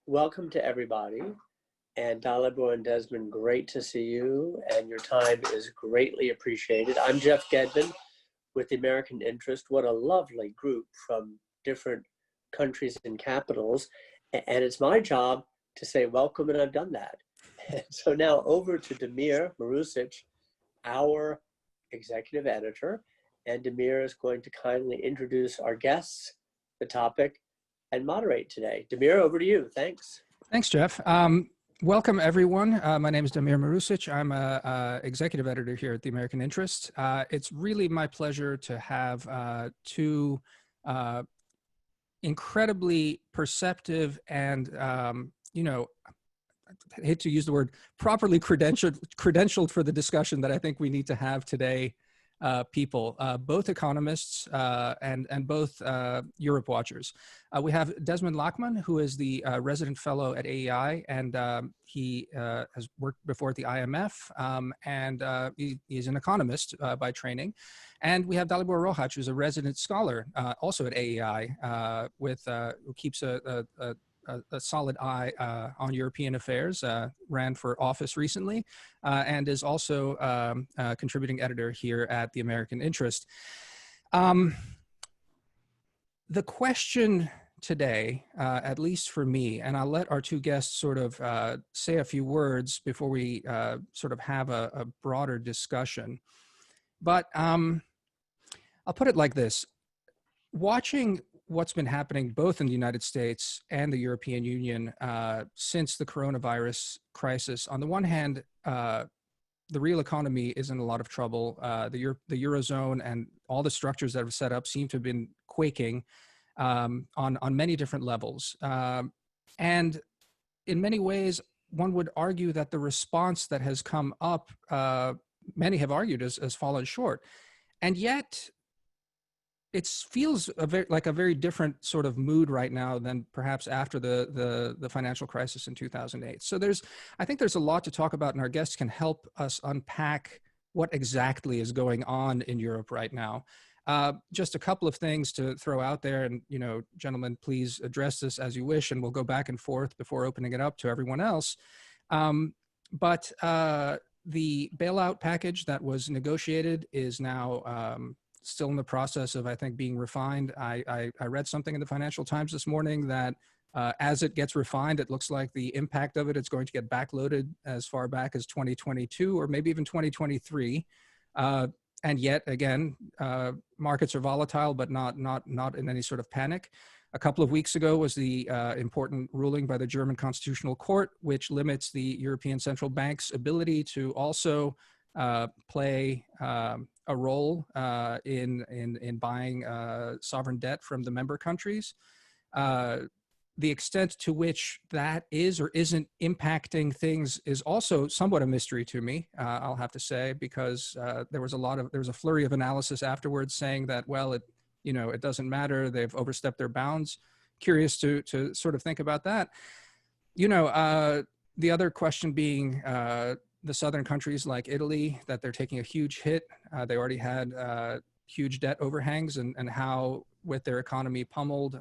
welcome to everybody. And Dalibor and Desmond, great to see you, and your time is greatly appreciated. I'm Jeff Gedman with the American Interest. What a lovely group from different countries and capitals. And it's my job to say welcome, and I've done that. And so now over to Damir Marusic, our executive editor. And Damir is going to kindly introduce our guests, the topic, and moderate today. Damir, over to you. Thanks. Thanks, Jeff. Welcome, everyone. My name is Damir Marusic. I'm an executive editor here at the American Interest. It's really my pleasure to have two incredibly perceptive and, I hate to use the word, properly credentialed for the discussion that I think we need to have today. People, both economists and both Europe watchers. We have Desmond Lachman, who is the resident fellow at AEI, and he has worked before at the IMF, and he is an economist by training. And we have Dalibor Rohac, who's a resident scholar, also at AEI, who keeps a solid eye on European affairs, ran for office recently, and is also a contributing editor here at the American Interest. The question today, at least for me, and I'll let our two guests sort of say a few words before we sort of have a broader discussion. But I'll put it like this. Watching what's been happening both in the United States and the European Union since the coronavirus crisis. On the one hand, the real economy is in a lot of trouble. The eurozone and all the structures that are set up seem to have been quaking on many different levels. And in many ways, one would argue that the response that has come up, many have argued, has fallen short. And yet, it feels like a very different sort of mood right now than perhaps after the financial crisis in 2008. So I think there's a lot to talk about, and our guests can help us unpack what exactly is going on in Europe right now. Just a couple of things to throw out there, and gentlemen, please address this as you wish, and we'll go back and forth before opening it up to everyone else. But the bailout package that was negotiated is now still in the process of, I think, being refined. I read something in the Financial Times this morning that as it gets refined, it looks like the impact of it's going to get backloaded as far back as 2022 or maybe even 2023. And yet again, markets are volatile, but not in any sort of panic. A couple of weeks ago was the important ruling by the German Constitutional Court, which limits the European Central Bank's ability to also play a role in buying sovereign debt from the member countries. The extent to which that is or isn't impacting things is also somewhat a mystery to me, I'll have to say, because there was a flurry of analysis afterwards saying that, well, it doesn't matter, they've overstepped their bounds. Curious to sort of think about that. The other question being the southern countries like Italy, that they're taking a huge hit. They already had huge debt overhangs, and how, with their economy pummeled,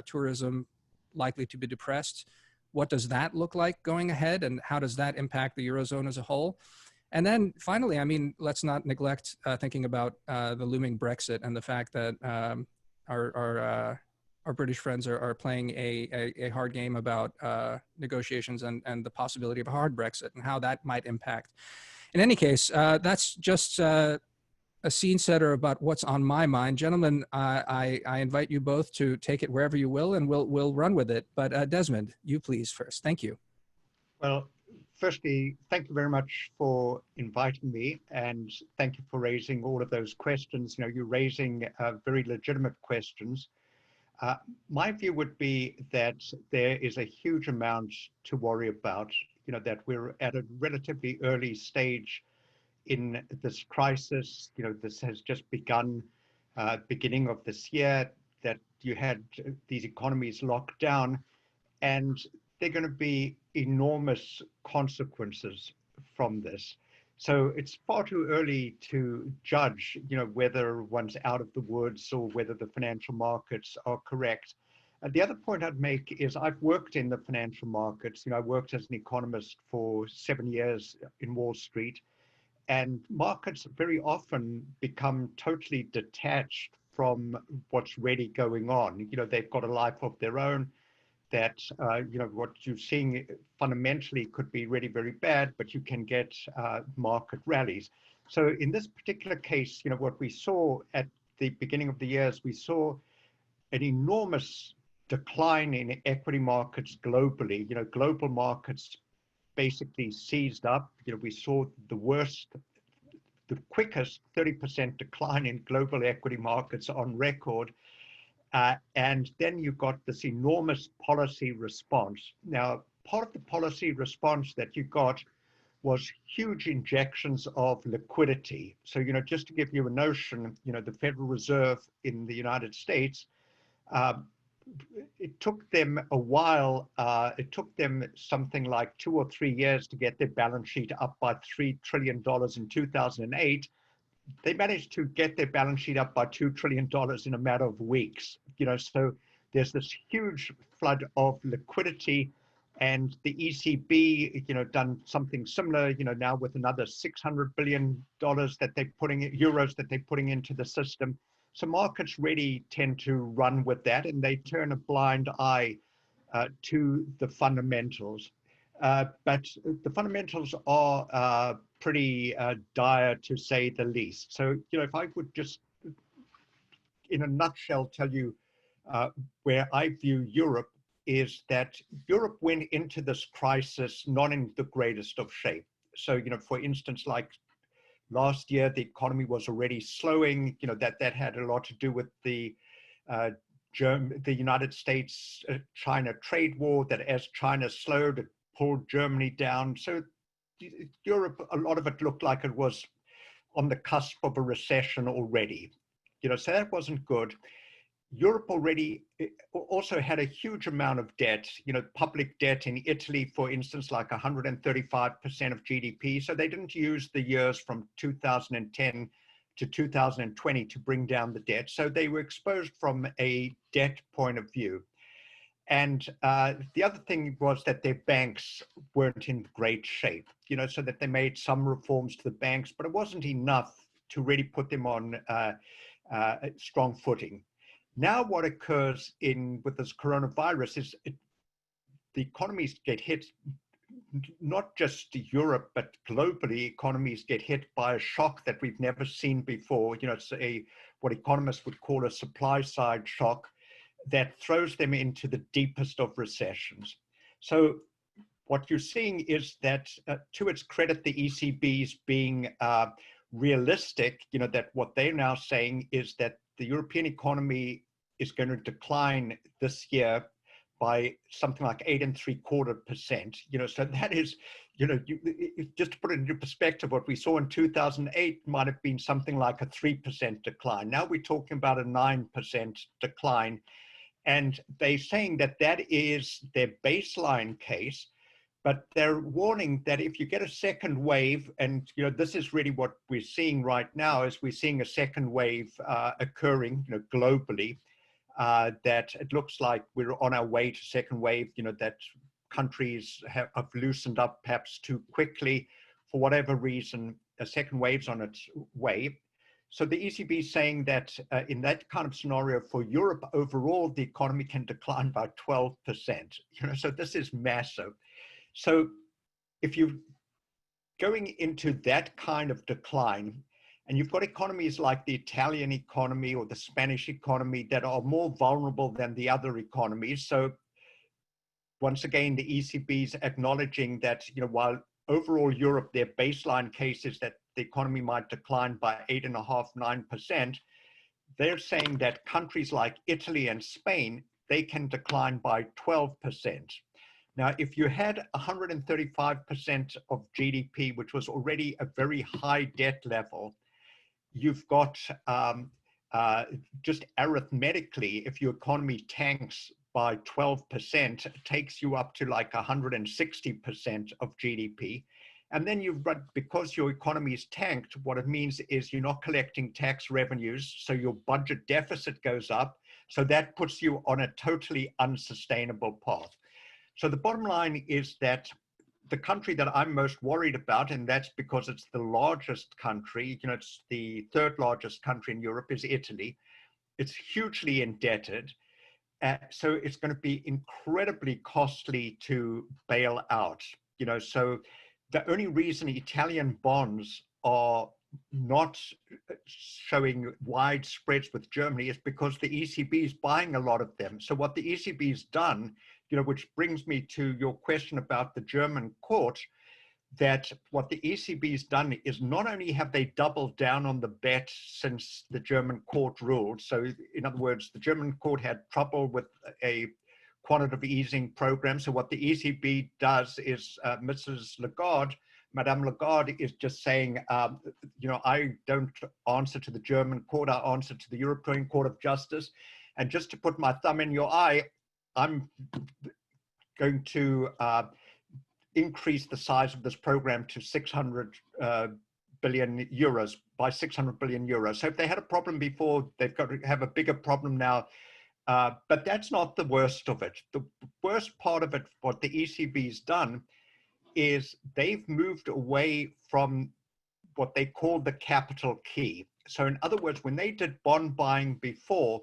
tourism likely to be depressed. What does that look like going ahead, and how does that impact the eurozone as a whole? And then finally, let's not neglect thinking about the looming Brexit and the fact that our British friends are playing a hard game about negotiations and the possibility of a hard Brexit and how that might impact. In any case, that's just a scene setter about what's on my mind. Gentlemen, I invite you both to take it wherever you will, and we'll run with it. But Desmond, you please first. Thank you. Well, firstly, thank you very much for inviting me, and thank you for raising all of those questions. You're raising very legitimate questions. My view would be that there is a huge amount to worry about, that we're at a relatively early stage in this crisis. This has just begun, beginning of this year, that you had these economies locked down, and there are going to be enormous consequences from this. So it's far too early to judge, whether one's out of the woods or whether the financial markets are correct. The other point I'd make is I've worked in the financial markets. I worked as an economist for 7 years in Wall Street, and markets very often become totally detached from what's really going on. They've got a life of their own that, what you're seeing fundamentally could be really very bad, but you can get market rallies. So in this particular case, what we saw at the beginning of the year is we saw an enormous decline in equity markets globally. Global markets basically seized up. We saw the quickest 30% decline in global equity markets on record. And then you got this enormous policy response. Now, part of the policy response that you got was huge injections of liquidity. So, just to give you a notion, the Federal Reserve in the United States, it took them a while. It took them something like 2 or 3 years to get their balance sheet up by $3 trillion in 2008. They managed to get their balance sheet up by $2 trillion in a matter of weeks. So there's this huge flood of liquidity, and the ECB, done something similar, now with another $600 billion that they're euros that they're putting into the system. So markets really tend to run with that, and they turn a blind eye to the fundamentals. But the fundamentals are pretty dire, to say the least. So, if I would just, in a nutshell, tell you where I view Europe, is that Europe went into this crisis not in the greatest of shape. So, for instance, like last year, the economy was already slowing. That had a lot to do with the United States-China trade war, that as China slowed, it pulled Germany down. So Europe, a lot of it looked like it was on the cusp of a recession already. So that wasn't good. Europe already also had a huge amount of debt, public debt in Italy, for instance, like 135% of GDP. So they didn't use the years from 2010 to 2020 to bring down the debt. So they were exposed from a debt point of view. And the other thing was that their banks weren't in great shape, so that they made some reforms to the banks, but it wasn't enough to really put them on strong footing. Now what occurs with this coronavirus is the economies get hit, not just Europe, but globally, economies get hit by a shock that we've never seen before. It's what economists would call a supply side shock that throws them into the deepest of recessions. So what you're seeing is that, to its credit, the ECB's being realistic, that what they're now saying is that the European economy is going to decline this year by something like 8.75%. So that is, just to put it into perspective, what we saw in 2008 might have been something like a 3% decline. Now we're talking about a 9% decline. And they're saying that that is their baseline case, but they're warning that if you get a second wave, and this is really what we're seeing right now, is we're seeing a second wave occurring, globally, that it looks like we're on our way to second wave, that countries have loosened up perhaps too quickly for whatever reason. A second wave's on its way. So the ECB is saying that in that kind of scenario for Europe overall, the economy can decline by 12%. So this is massive. So if you're going into that kind of decline, and you've got economies like the Italian economy or the Spanish economy that are more vulnerable than the other economies. So once again, the ECB is acknowledging that, while overall Europe, their baseline case is that the economy might decline by 8.5%, 9%. They're saying that countries like Italy and Spain, they can decline by 12%. Now, if you had 135% of GDP, which was already a very high debt level, you've got, just arithmetically, if your economy tanks by 12%, it takes you up to like 160% of GDP. And then because your economy is tanked, what it means is you're not collecting tax revenues, so your budget deficit goes up. So that puts you on a totally unsustainable path. So the bottom line is that the country that I'm most worried about, and that's because it's the largest country, it's the third largest country in Europe, is Italy. It's hugely indebted. So it's going to be incredibly costly to bail out. So the only reason Italian bonds are not showing wide spreads with Germany is because the ECB is buying a lot of them. So what the ECB has done, which brings me to your question about the German court, that what the ECB has done is not only have they doubled down on the bet since the German court ruled. So in other words, the German court had trouble with a quantitative easing program. So what the ECB does is Madame Lagarde is just saying, I don't answer to the German court, I answer to the European Court of Justice. And just to put my thumb in your eye, I'm going to increase the size of this program to 600 billion euros, by 600 billion euros. So if they had a problem before, they've got to have a bigger problem now. But that's not the worst of it. The worst part of it, what the ECB's done, is they've moved away from what they call the capital key. So in other words, when they did bond buying before,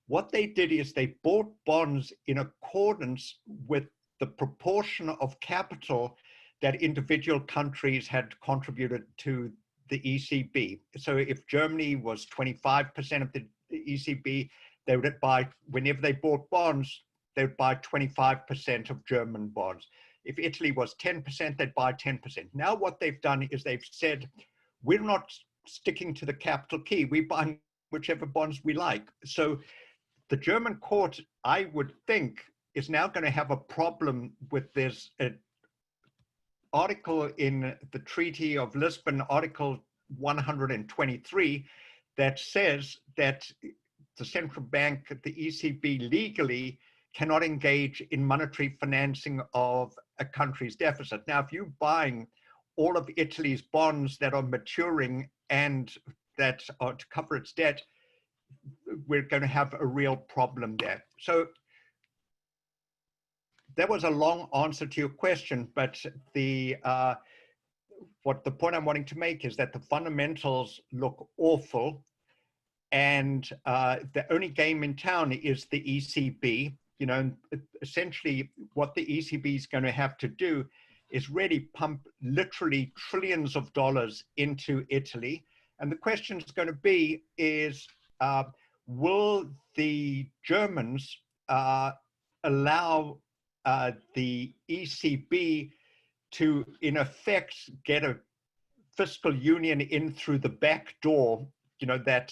what they did is they bought bonds in accordance with the proportion of capital that individual countries had contributed to the ECB. So if Germany was 25% of the ECB, they would buy, whenever they bought bonds, they would buy 25% of German bonds. If Italy was 10%, they'd buy 10%. Now what they've done is they've said, we're not sticking to the capital key. We buy whichever bonds we like. So the German court, I would think, is now going to have a problem with this article in the Treaty of Lisbon, Article 123, that says that the central bank, the ECB, legally cannot engage in monetary financing of a country's deficit. Now, if you're buying all of Italy's bonds that are maturing and that are to cover its debt, we're going to have a real problem there. So that was a long answer to your question, but the point I'm wanting to make is that the fundamentals look awful, and the only game in town is the ECB. Essentially what the ECB is going to have to do is really pump literally trillions of dollars into Italy. And the question is going to be is, will the Germans allow the ECB to, in effect, get a fiscal union in through the back door, that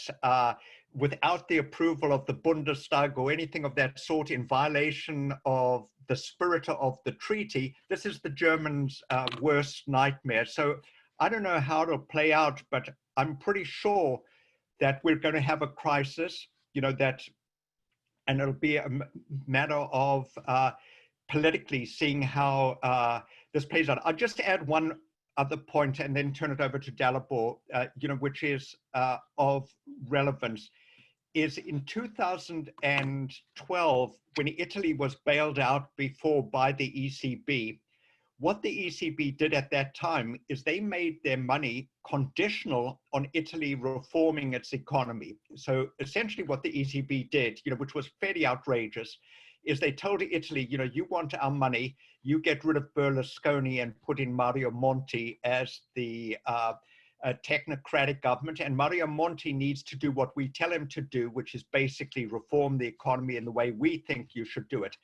without the approval of the Bundestag or anything of that sort, in violation of the spirit of the treaty? This is the Germans' worst nightmare. So I don't know how it'll play out, but I'm pretty sure that we're going to have a crisis, and it'll be a matter of politically seeing how this plays out. I'll just add one other point and then turn it over to Dalibor, which is of relevance, is in 2012, when Italy was bailed out before by the ECB, what the ECB did at that time is they made their money conditional on Italy reforming its economy. So essentially what the ECB did, which was fairly outrageous, is they told Italy, you want our money, you get rid of Berlusconi and put in Mario Monti as the technocratic government, and Mario Monti needs to do what we tell him to do, which is basically reform the economy in the way we think you should do it.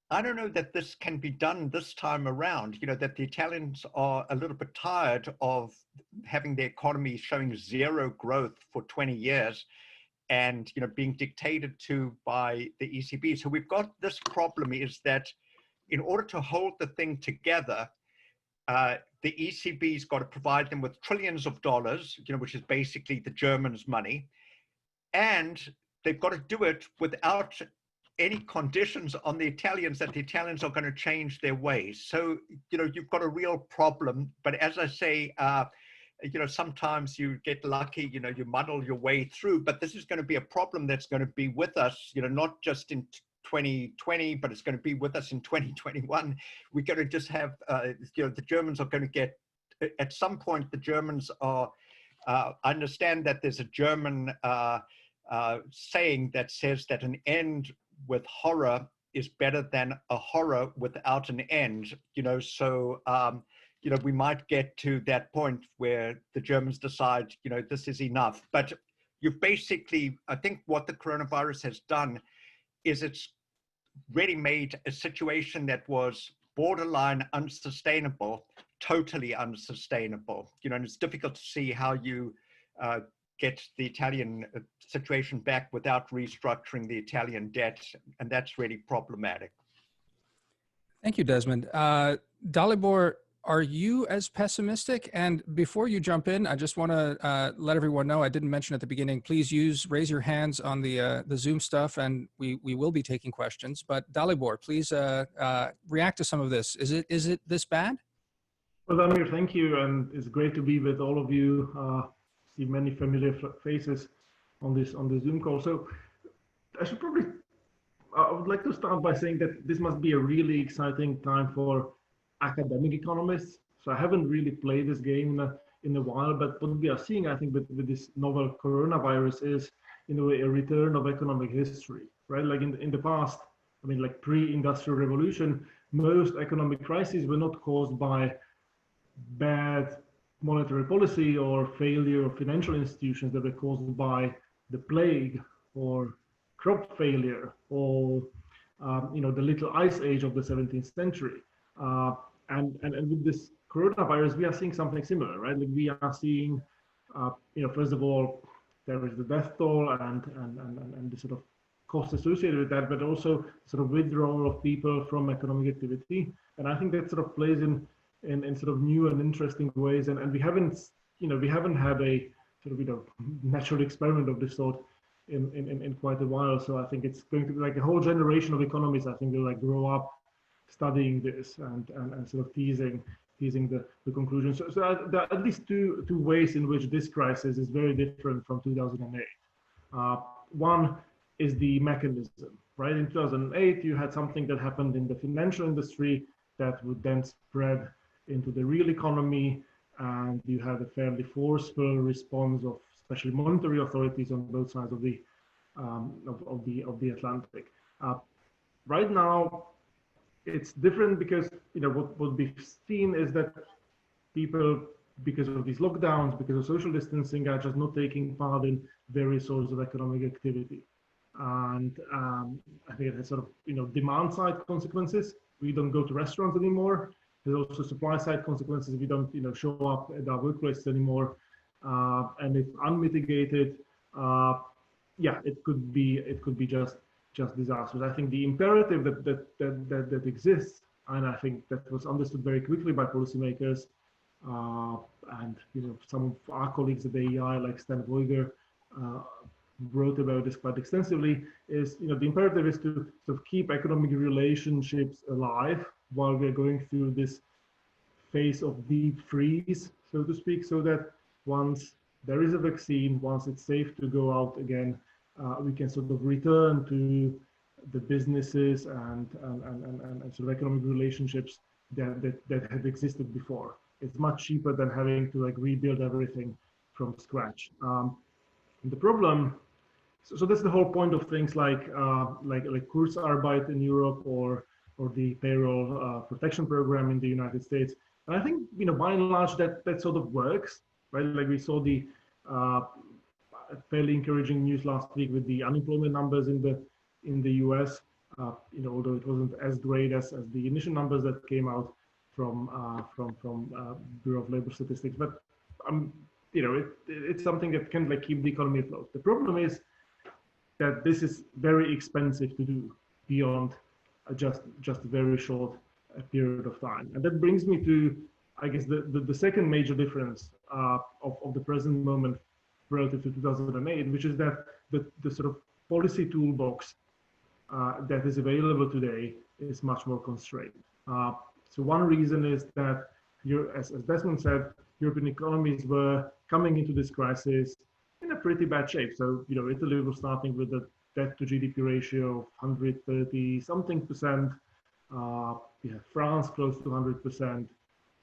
I don't know that this can be done this time around, that the Italians are a little bit tired of having the economy showing zero growth for 20 years and being dictated to by the ECB. So we've got this problem, is that in order to hold the thing together, the ECB's got to provide them with trillions of dollars, which is basically the Germans' money, and they've got to do it without any conditions on the Italians that the Italians are going to change their ways. So, you know, you've got a real problem. But as I say, you know, sometimes you get lucky, you know, you muddle your way through, but this is going to be a problem that's going to be with us, you know, not just in 2020, but it's going to be with us in 2021. We're going to just have, you know, the Germans are going to get, at some point, the Germans are, I understand that there's a German saying that says that an end with horror is better than a horror without an end, you know, so, you know, we might get to that point where the Germans decide, you know, this is enough. But you've basically, I think what the coronavirus has done is it's really made a situation that was borderline unsustainable, totally unsustainable. You know, and it's difficult to see how you get the Italian situation back without restructuring the Italian debt, and that's really problematic. Thank you, Desmond. Dalibor, are you as pessimistic? And before you jump in, I just want to let everyone know, I didn't mention at the beginning, please raise your hands on the Zoom stuff, and we will be taking questions. But Dalibor, please react to some of this. Is it this bad? Well, Damir, thank you. And it's great to be with all of you. See many familiar faces on the Zoom call. So I would like to start by saying that this must be a really exciting time for academic economists. So I haven't really played this game in a while, but what we are seeing, I think, with this novel coronavirus is, in a way, a return of economic history, right? Like in the past, I mean, like pre-industrial revolution, most economic crises were not caused by bad monetary policy or failure of financial institutions, that were caused by the plague or crop failure or you know, the little ice age of the 17th century. And with this coronavirus, we are seeing something similar, right? Like we are seeing, you know, first of all, there is the death toll and the sort of cost associated with that, but also sort of withdrawal of people from economic activity. And I think that sort of plays in sort of new and interesting ways. And we haven't, you know, we haven't had a sort of, you know, natural experiment of this sort in quite a while. So I think it's going to be like a whole generation of economists, I think, will like grow up studying this and sort of teasing the conclusion. So there are at least two ways in which this crisis is very different from 2008. One is the mechanism, right? In 2008, you had something that happened in the financial industry that would then spread into the real economy, and you had a fairly forceful response of especially monetary authorities on both sides of the Atlantic. Right now, it's different because, you know, what we've seen is that people, because of these lockdowns, because of social distancing, are just not taking part in various sorts of economic activity. And I think it has sort of, you know, demand side consequences. We don't go to restaurants anymore. There's also supply side consequences. We don't, you know, show up at our workplace anymore. And if unmitigated, yeah, it could be just disastrous. I think the imperative that exists, and I think that was understood very quickly by policymakers, and, you know, some of our colleagues at the AEI, like Stan Voiger, wrote about this quite extensively, is, you know, the imperative is to sort of keep economic relationships alive while we're going through this phase of deep freeze, so to speak, so that once there is a vaccine, once it's safe to go out again, we can sort of return to the businesses and sort of economic relationships that had existed before. It's much cheaper than having to like rebuild everything from scratch. The problem, so that's the whole point of things like Kurzarbeit in Europe or the payroll protection program in the United States. And I think, you know, by and large that sort of works, right? Like we saw the fairly encouraging news last week with the unemployment numbers in the US. You know, although it wasn't as great as the initial numbers that came out from Bureau of Labor Statistics, but you know, it's something that can like keep the economy afloat. The problem is that this is very expensive to do beyond just a very short period of time, and that brings me to, I guess, the second major difference of the present moment relative to 2008, which is that the sort of policy toolbox that is available today is much more constrained. So one reason is that, as Desmond said, European economies were coming into this crisis in a pretty bad shape. So, Italy was starting with a debt to GDP ratio of 130 something percent. France close to 100%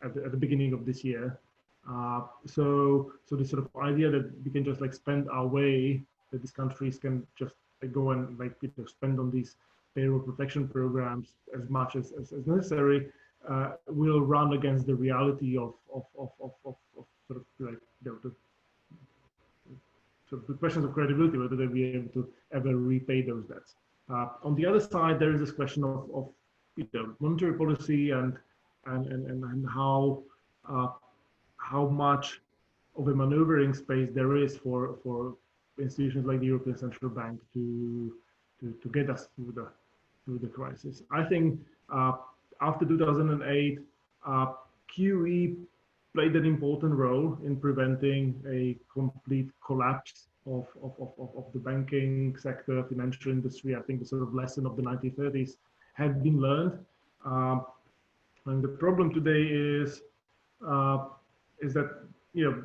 at the beginning of this year. So the sort of idea that we can just like spend our way, that these countries can just go and spend on these payroll protection programs as much as necessary, will run against the reality of sort of like the questions of credibility, whether they'll be able to ever repay those debts. On the other side, there is this question of monetary policy and how much of a maneuvering space there is for institutions like the European Central Bank to get us through the crisis. I think after 2008, QE played an important role in preventing a complete collapse of the banking sector, financial industry. I think the sort of lesson of the 1930s had been learned. And the problem today is that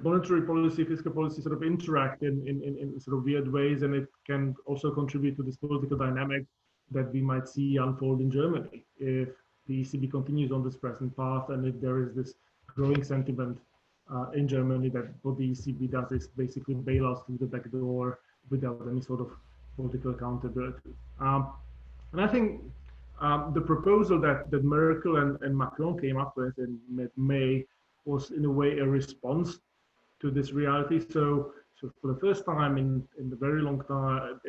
monetary policy, fiscal policy sort of interact in sort of weird ways, and it can also contribute to this political dynamic that we might see unfold in Germany if the ECB continues on this present path, and if there is this growing sentiment in Germany that what the ECB does is basically bail us through the back door without any sort of political accountability. And I think the proposal that Merkel and Macron came up with in mid-May was in a way a response to this reality. So for the first time in the very long time,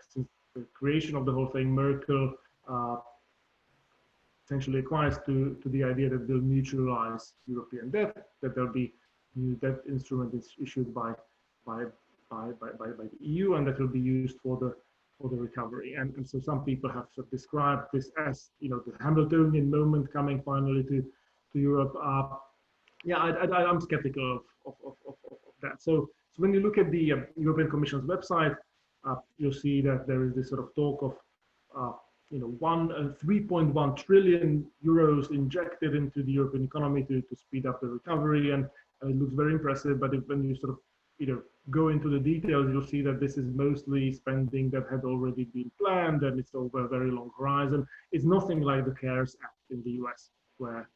since the creation of the whole thing, Merkel essentially acquires to the idea that they'll mutualize European debt, that there'll be new debt instruments issued by the EU, and that will be used for the recovery. And so some people have sort of described this as the Hamiltonian moment coming finally to Europe. I'm skeptical of that. So when you look at the European Commission's website, you'll see that there is this sort of talk of 3.1 trillion euros injected into the European economy to speed up the recovery, and it looks very impressive. But when you sort of go into the details, you'll see that this is mostly spending that had already been planned, and it's over a very long horizon. It's nothing like the CARES Act in the US, where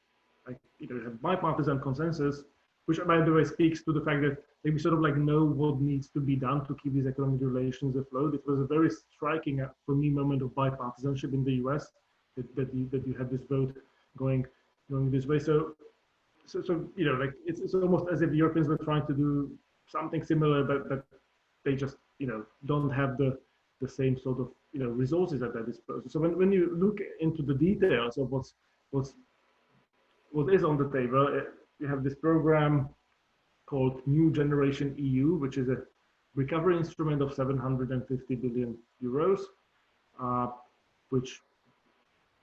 you have bipartisan consensus, which by the way speaks to the fact that we sort of know what needs to be done to keep these economic relations afloat. It was a very striking, for me, moment of bipartisanship in the US that you had this vote going this way. So it's almost as if Europeans were trying to do something similar, but they just don't have the same sort of resources at their disposal. So when you look into the details of what is on the table, you have this program called New Generation EU, which is a recovery instrument of 750 billion euros, which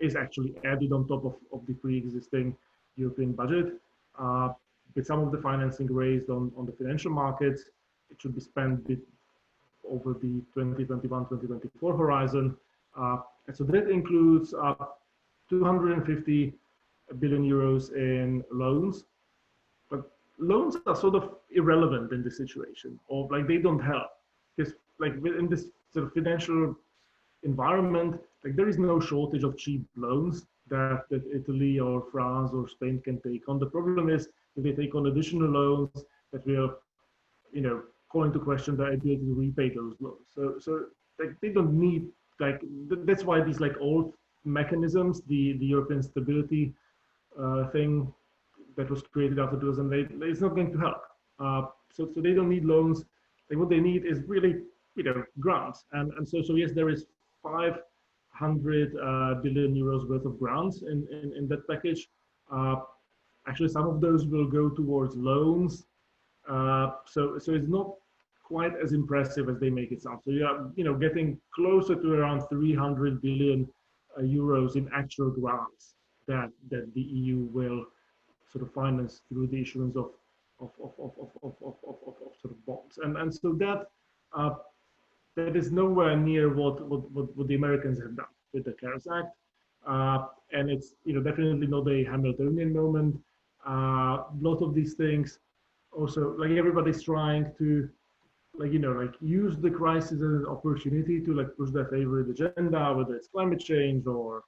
is actually added on top of the pre-existing European budget. With some of the financing raised on the financial markets, it should be spent over the 2021-2024 horizon. And so that includes 250 billion euros in loans. But loans are sort of irrelevant in this situation, or they don't help. Because in this sort of financial environment, there is no shortage of cheap loans that Italy or France or Spain can take on. The problem is if they take on additional loans that will, call into question their ability to repay those loans. So they don't need, that's why these old mechanisms, the European stability thing that was created after 2008, it's not going to help. So they don't need loans. What they need is really, grants. And so yes, there is 500 billion euros worth of grants in that package. Actually, some of those will go towards loans. So it's not quite as impressive as they make it sound. So you are, getting closer to around 300 billion euros in actual grants that the EU will sort of finance through the issuance of sort of bonds. And so that is nowhere near what the Americans have done. the CARES Act. And it's definitely not a Hamiltonian moment. A lot of these things also, like, everybody's trying to use the crisis as an opportunity to push their favorite agenda, whether it's climate change or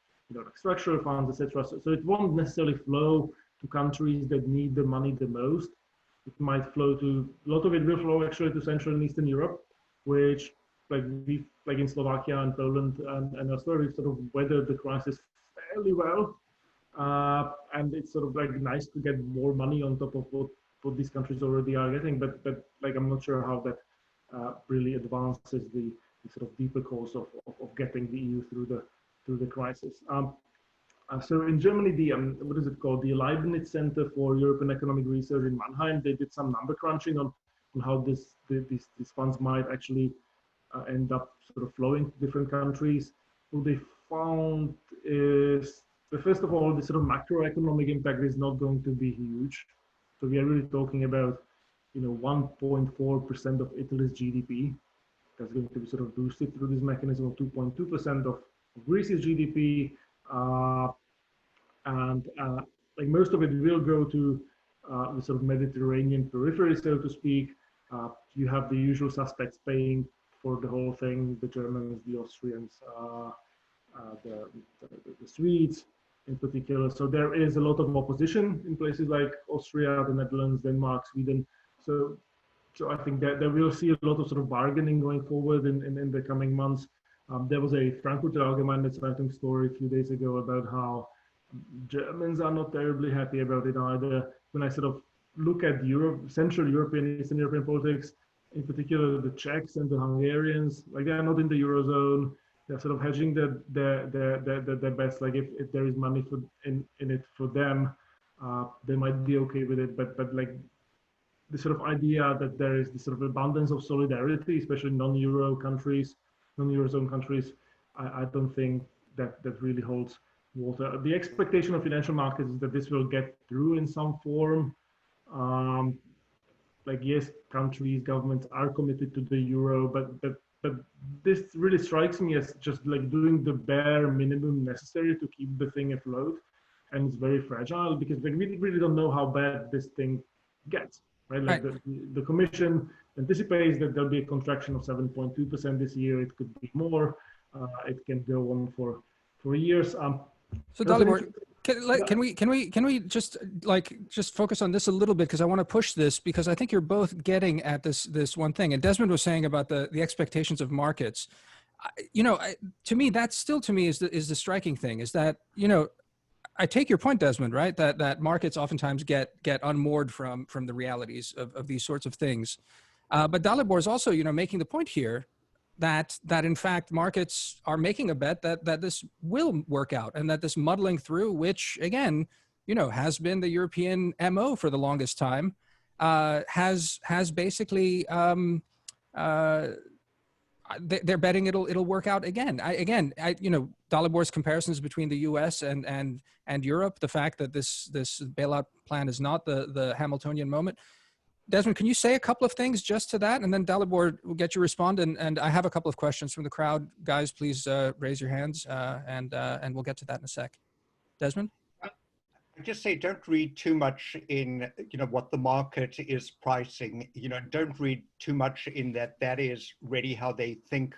structural funds, etc. So it won't necessarily flow to countries that need the money the most. It might flow to, a lot of it will flow actually to Central and Eastern Europe, which like in Slovakia and Poland and elsewhere, we've sort of weathered the crisis fairly well. And it's sort of nice to get more money on top of what these countries already are getting, but I'm not sure how that really advances the sort of deeper cause of getting the EU through the crisis. So in Germany, the what is it called? The Leibniz Center for European Economic Research in Mannheim, they did some number crunching on how these funds might actually end up sort of flowing to different countries. What they found is, first of all, the sort of macroeconomic impact is not going to be huge. So we are really talking about 1.4% of Italy's GDP that's going to be sort of boosted through this mechanism, of 2.2% of Greece's GDP, and most of it will go to the sort of Mediterranean periphery, so to speak. You have the usual suspects paying for the whole thing: the Germans, the Austrians, the Swedes in particular. So there is a lot of opposition in places like Austria, the Netherlands, Denmark, Sweden. So I think that we'll see a lot of sort of bargaining going forward in the coming months. There was a Frankfurter Allgemeine Zeitung story a few days ago about how Germans are not terribly happy about it either. When I sort of look at Central European, Eastern European politics, in particular the Czechs and the Hungarians, they are not in the eurozone. They're sort of hedging their bets. If there is money in it for them, they might be okay with it. But the sort of idea that there is this sort of abundance of solidarity, especially non-eurozone countries, I don't think that really holds water. The expectation of financial markets is that this will get through in some form. Yes, countries, governments are committed to the euro, but this really strikes me as just doing the bare minimum necessary to keep the thing afloat, and it's very fragile because we really don't know how bad this thing gets. Right. The Commission anticipates that there'll be a contraction of 7.2% this year. It could be more. It can go on for years. So Dalibor, can we just focus on this a little bit, because I want to push this, because I think you're both getting at this one thing. And Desmond was saying about the expectations of markets. To me, that still is the striking thing, is that I take your point, Desmond, right? That markets oftentimes get unmoored from the realities of these sorts of things. But Dalibor is also, making the point here that in fact markets are making a bet that this will work out, and that this muddling through, which again, has been the European MO for the longest time, has basically they're betting it'll work out again. Dalibor's comparisons between the U.S. and Europe, the fact that this bailout plan is not the Hamiltonian moment. Desmond, can you say a couple of things just to that, and then Dalibor will get you respond. And I have a couple of questions from the crowd. Guys, please raise your hands, and we'll get to that in a sec. Desmond? I just say, don't read too much in what the market is pricing. Don't read too much in that is really how they think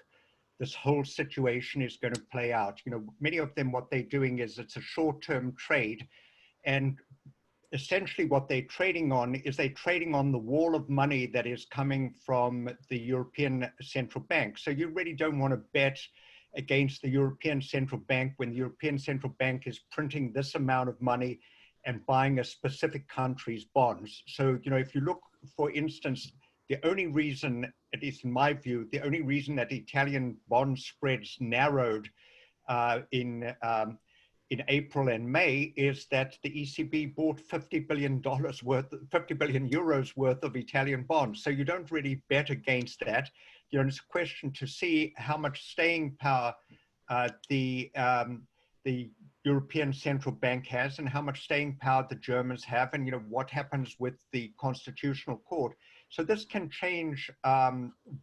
this whole situation is going to play out. Many of them, what they're doing is it's a short-term trade, and essentially what they're trading on is they're trading on the wall of money that is coming from the European Central Bank. So you really don't want to bet against the European Central Bank when the European Central Bank is printing this amount of money and buying a specific country's bonds. So, if you look, for instance, the only reason, at least in my view, the only reason that Italian bond spreads narrowed in April and May is that the ECB bought $50 billion euros worth of Italian bonds. So you don't really bet against that. It's a question to see how much staying power the European Central Bank has, and how much staying power the Germans have, and what happens with the Constitutional Court. So this can change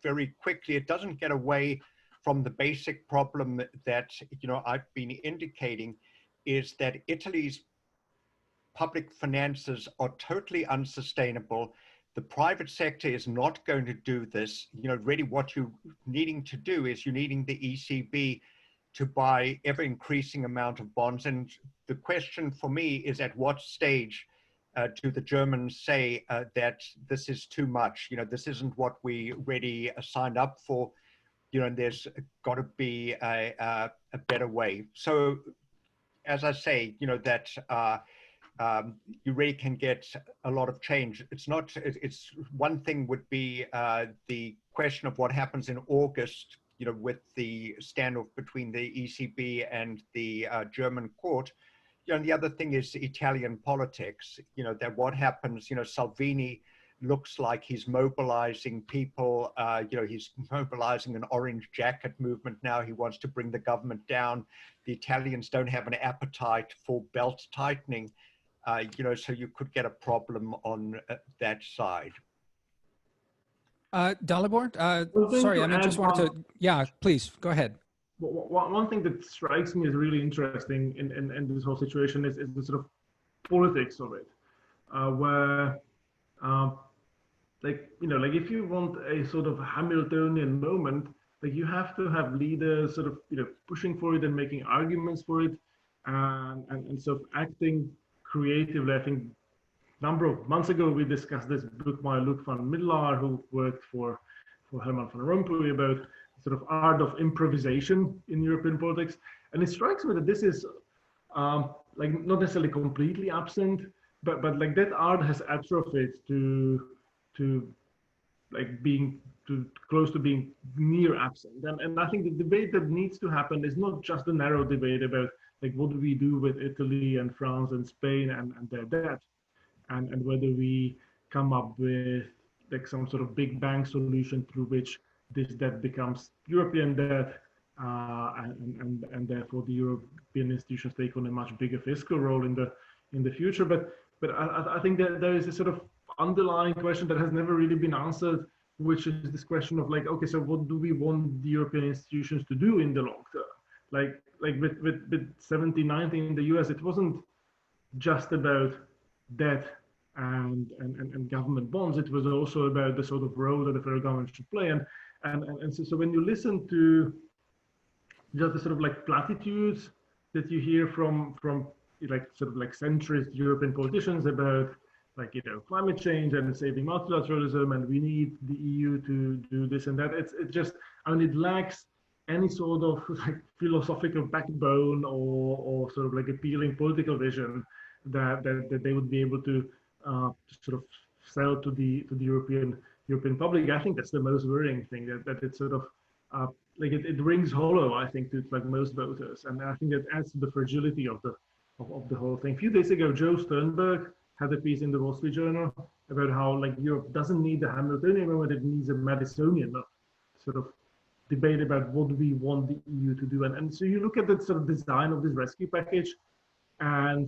very quickly. It doesn't get away from the basic problem that, I've been indicating, is that Italy's public finances are totally unsustainable. The private sector is not going to do this. Really what you're needing to do is you're needing the ECB to buy ever increasing amount of bonds. And the question for me is, at what stage do the Germans say that this is too much? This isn't what we really signed up for. And there's got to be a better way. So, as I say, that you really can get a lot of change. It's one thing would be the question of what happens in August, with the standoff between the ECB and the German court. And the other thing is Italian politics, that what happens, Salvini looks like he's mobilizing people, he's mobilizing an orange jacket movement now. He wants to bring the government down. The Italians don't have an appetite for belt tightening, so you could get a problem on that side. Dalibor, sorry, I just wanted to, yeah, please, go ahead. One thing that strikes me as really interesting in this whole situation is the sort of politics of it, where, if you want a sort of Hamiltonian moment, you have to have leaders sort of, pushing for it and making arguments for it, and sort of acting creatively. I think a number of months ago, we discussed this book by Luc van Middelaar, who worked for Herman van Rompuy, about sort of art of improvisation in European politics. And it strikes me that this is not necessarily completely absent, but that art has atrophied to being close to being near absent. And I think the debate that needs to happen is not just a narrow debate about what do we do with Italy and France and Spain and their debt, and whether we come up with some sort of big bang solution through which this debt becomes European debt, and therefore the European institutions take on a much bigger fiscal role in the future. But I think that there is a sort of underlying question that has never really been answered, which is this question of okay, so what do we want the European institutions to do in the long term? Like with 1790 in the US, it wasn't just about debt and government bonds. It was also about the sort of role that the federal government should play. And so when you listen to just the sort of platitudes that you hear from centrist European politicians about climate change and saving multilateralism, and we need the EU to do this and that, it's just, it lacks any sort of philosophical backbone or sort of appealing political vision that they would be able to sort of sell to the European public. I think that's the most worrying thing, that it's sort of it rings hollow, I think, to most voters, and I think that adds to the fragility of the whole thing. A few days ago, Joe Sternberg had a piece in the Wall Street Journal about how Europe doesn't need the Hamiltonian moment; it needs a Madisonian sort of debate about what we want the EU to do. And so you look at the sort of design of this rescue package, and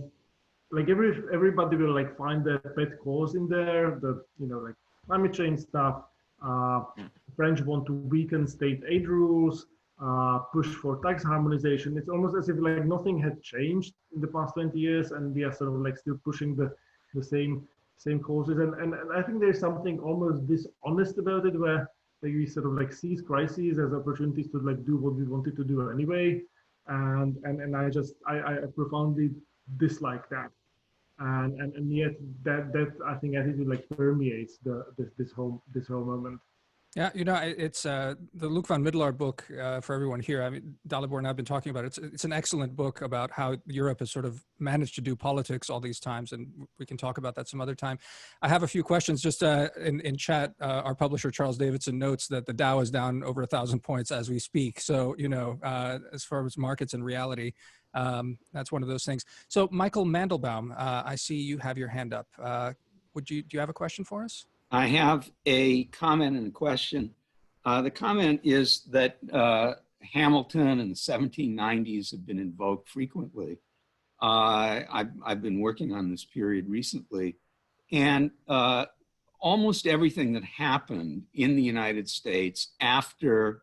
everybody will find their pet cause in there. The climate change stuff. French want to weaken state aid rules, push for tax harmonization. It's almost as if nothing had changed in the past 20 years, and we are sort of still pushing the same causes. And I think there's something almost dishonest about it, where we sort of seize crises as opportunities to do what we wanted to do anyway. And I profoundly dislike that. And yet that I think attitude permeates this whole moment. Yeah, it's the Luc van Middelaar book for everyone here. I mean, Dalibor and I have been talking about it. It's an excellent book about how Europe has sort of managed to do politics all these times, and we can talk about that some other time. I have a few questions just in chat. Our publisher, Charles Davidson, notes that the Dow is down over 1,000 points as we speak. So, as far as markets and reality, that's one of those things. So, Michael Mandelbaum, I see you have your hand up. Do you have a question for us? I have a comment and a question. The comment is that Hamilton and the 1790s have been invoked frequently. I've been working on this period recently, and almost everything that happened in the United States after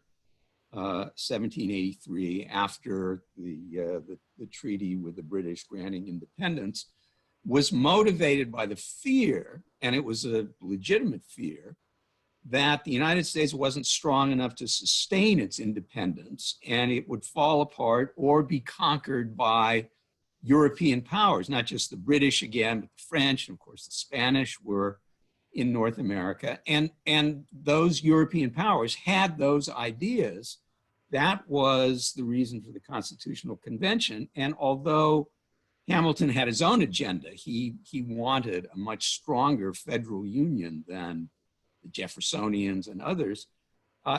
1783, after the treaty with the British granting independence, was motivated by the fear, and it was a legitimate fear, that the United States wasn't strong enough to sustain its independence and it would fall apart or be conquered by European powers, not just the British again, but the French, and of course the Spanish were in North America. And those European powers had those ideas. That was the reason for the Constitutional Convention. And although Hamilton had his own agenda, he wanted a much stronger federal union than the Jeffersonians and others,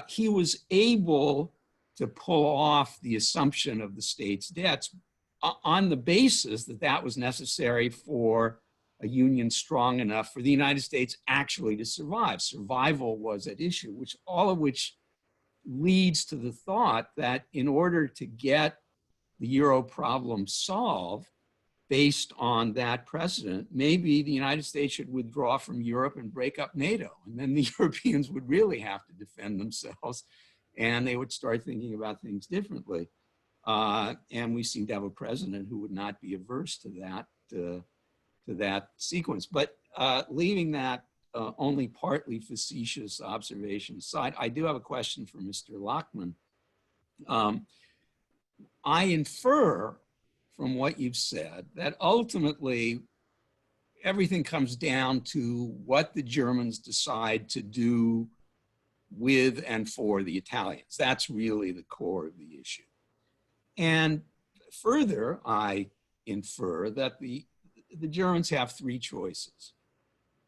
he was able to pull off the assumption of the state's debts on the basis that that was necessary for a union strong enough for the United States actually to survive. Survival was at issue, all of which leads to the thought that in order to get the Euro problem solved, based on that precedent, maybe the United States should withdraw from Europe and break up NATO. And then the Europeans would really have to defend themselves and they would start thinking about things differently. And we seem to have a president who would not be averse to that sequence. But leaving that only partly facetious observation aside, I do have a question for Mr. Lachman. I infer from what you've said that ultimately everything comes down to what the Germans decide to do with and for the Italians. That's really the core of the issue. And further, I infer that the Germans have three choices.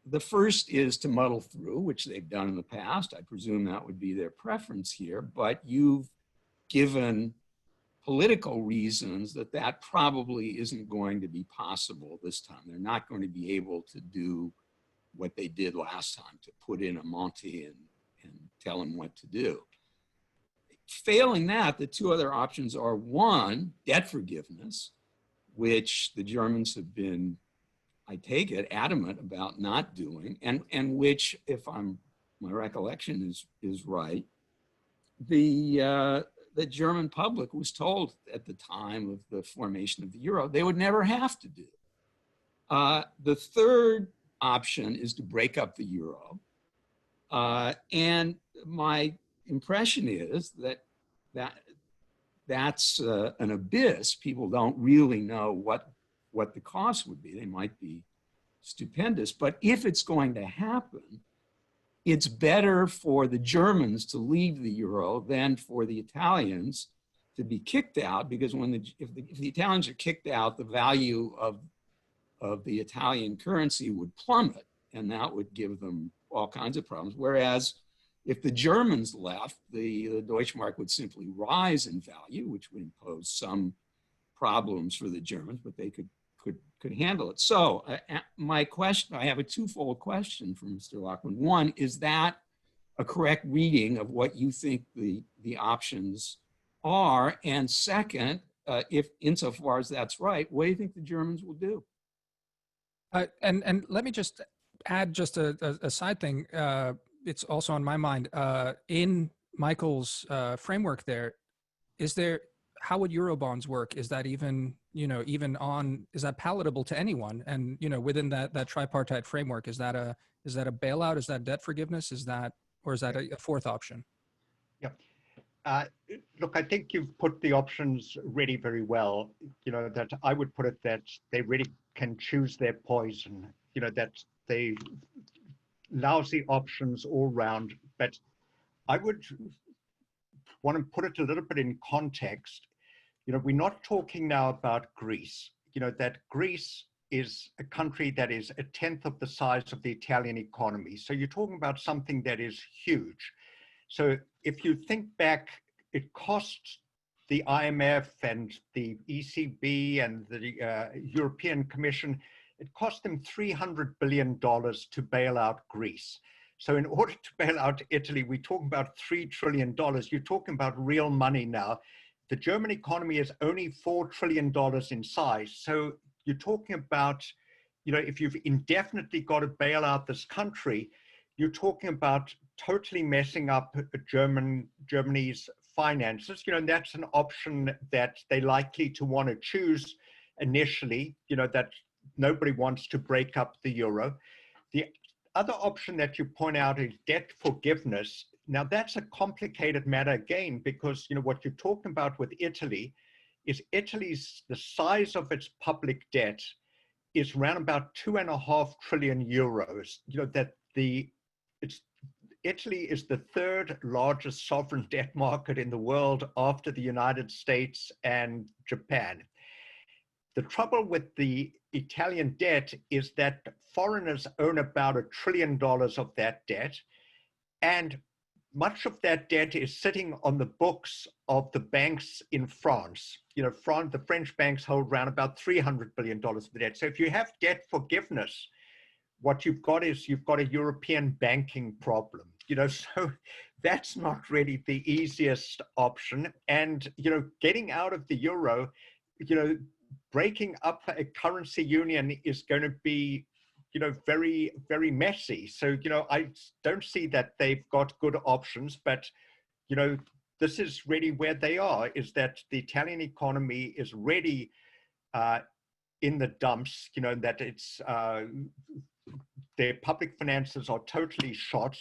The first is to muddle through, which they've done in the past. I presume that would be their preference here, but you've given political reasons that probably isn't going to be possible this time. They're not going to be able to do what they did last time, to put in a Monty and tell them what to do. Failing that, the two other options are, one, debt forgiveness, which the Germans have been, I take it, adamant about not doing, and which, if my recollection is right, the German public was told at the time of the formation of the euro they would never have to do. The third option is to break up the euro. And my impression is that's an abyss. People don't really know what the cost would be. They might be stupendous, but if it's going to happen, it's better for the Germans to leave the euro than for the Italians to be kicked out, because if the Italians are kicked out, the value of the Italian currency would plummet, and that would give them all kinds of problems. Whereas if the Germans left, the Deutschmark would simply rise in value, which would impose some problems for the Germans, but they could handle it. So my question, I have a twofold question for Mr. Lachman. One, is that a correct reading of what you think the options are? And second, if insofar as that's right, what do you think the Germans will do? And let me just add just a side thing. It's also on my mind. In Michael's framework there, how would Eurobonds work? Is that even is that palatable to anyone? And, within that tripartite framework, is that a bailout? Is that debt forgiveness? Or is that a fourth option? Yeah. Look, I think you've put the options really very well. That I would put it that they really can choose their poison, that they lousy options all round. But I would want to put it a little bit in context. We're not talking now about Greece. That Greece is a country that is 1/10 of the size of the Italian economy. So you're talking about something that is huge. So if you think back, it costs the IMF and the ECB and the European Commission, it cost them $300 billion to bail out Greece. So in order to bail out Italy, we're talking about $3 trillion. You're talking about real money now. The German economy is only $4 trillion in size. So you're talking about, if you've indefinitely got to bail out this country, you're talking about totally messing up Germany's finances, and that's an option that they're likely to want to choose initially, that nobody wants to break up the euro. The other option that you point out is debt forgiveness. Now, that's a complicated matter again, because, what you're talking about with Italy is the size of its public debt is around about 2.5 trillion euros. Italy is the third largest sovereign debt market in the world after the United States and Japan. The trouble with the Italian debt is that foreigners own about $1 trillion of that debt, and much of that debt is sitting on the books of the banks in France. The French banks hold around about $300 billion of the debt. So if you have debt forgiveness, what you've got is a European banking problem. So that's not really the easiest option. And, getting out of the euro, breaking up a currency union is going to be, very, very messy. So, I don't see that they've got good options, but, this is really where they are, is that the Italian economy is really in the dumps, that it's, their public finances are totally shot,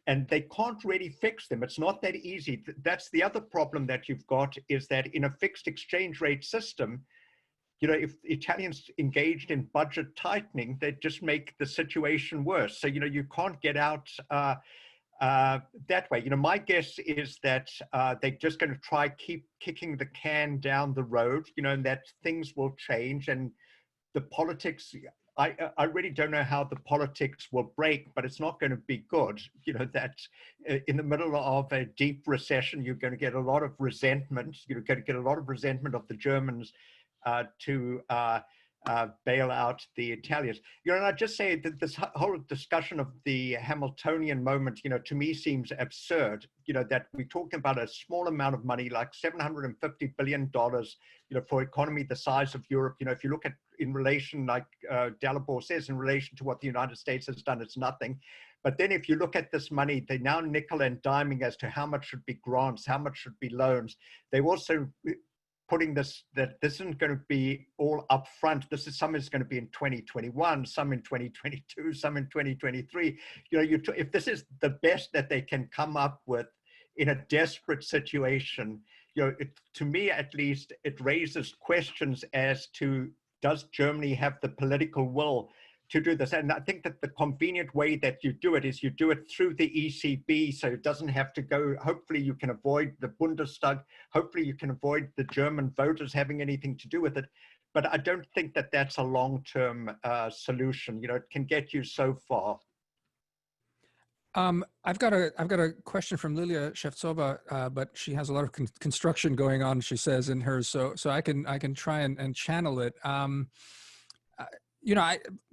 and they can't really fix them. It's not that easy. That's the other problem that you've got, is that in a fixed exchange rate system, if Italians engaged in budget tightening, they just make the situation worse. So, you can't get out that way. My guess is that they're just going to try keep kicking the can down the road, and that things will change, and the politics, I really don't know how the politics will break, but it's not going to be good. That in the middle of a deep recession, you're going to get a lot of resentment. You're going to get a lot of resentment of the Germans to bail out the Italians. And I just say that this whole discussion of the Hamiltonian moment, to me seems absurd, that we're talking about a small amount of money, like $750 billion, for an economy the size of Europe. If you look at in relation, like Dalibor says, in relation to what the United States has done, it's nothing. But then if you look at this money, they're now nickel and diming as to how much should be grants, how much should be loans. They also putting this, that this isn't going to be all up front. Some is going to be in 2021, some in 2022, some in 2023. If this is the best that they can come up with in a desperate situation, to me at least, it raises questions as to, does Germany have the political will to do this? And I think that the convenient way that you do it is you do it through the ECB, so it doesn't have to go. Hopefully you can avoid the Bundestag. Hopefully you can avoid the German voters having anything to do with it. But I don't think that that's a long-term solution. It can get you so far. I've got a question from Lilia Shevtsova, but she has a lot of construction going on, she says, in hers, so I can try and channel it.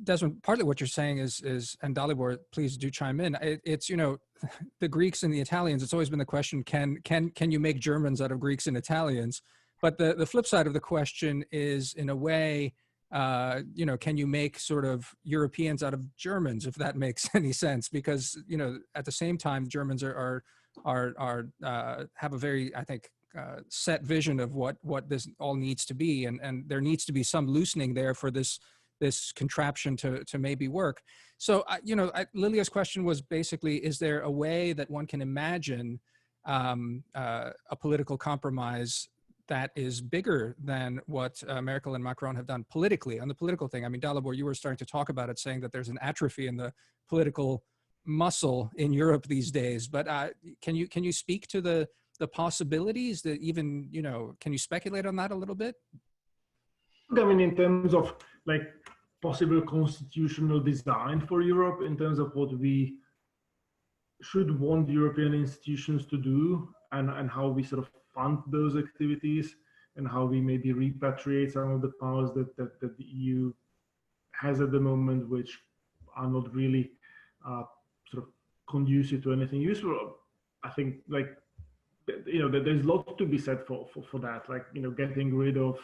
Desmond, partly what you're saying is, and Dalibor, please do chime in. It's the Greeks and the Italians. It's always been the question: can you make Germans out of Greeks and Italians? But the flip side of the question is, in a way, can you make sort of Europeans out of Germans, if that makes any sense? Because at the same time, Germans are have a very, I think, set vision of what this all needs to be, and there needs to be some loosening there for this contraption to maybe work. So, Lilia's question was basically, is there a way that one can imagine a political compromise that is bigger than what Merkel and Macron have done politically, on the political thing? I mean, Dalibor, you were starting to talk about it, saying that there's an atrophy in the political muscle in Europe these days. But can you speak to the possibilities that even, can you speculate on that a little bit? I mean, in terms of like possible constitutional design for Europe, in terms of what we should want European institutions to do, and how we sort of fund those activities, and how we maybe repatriate some of the powers that the EU has at the moment, which are not really sort of conducive to anything useful. I think, like, there's a lot to be said for that, like, getting rid of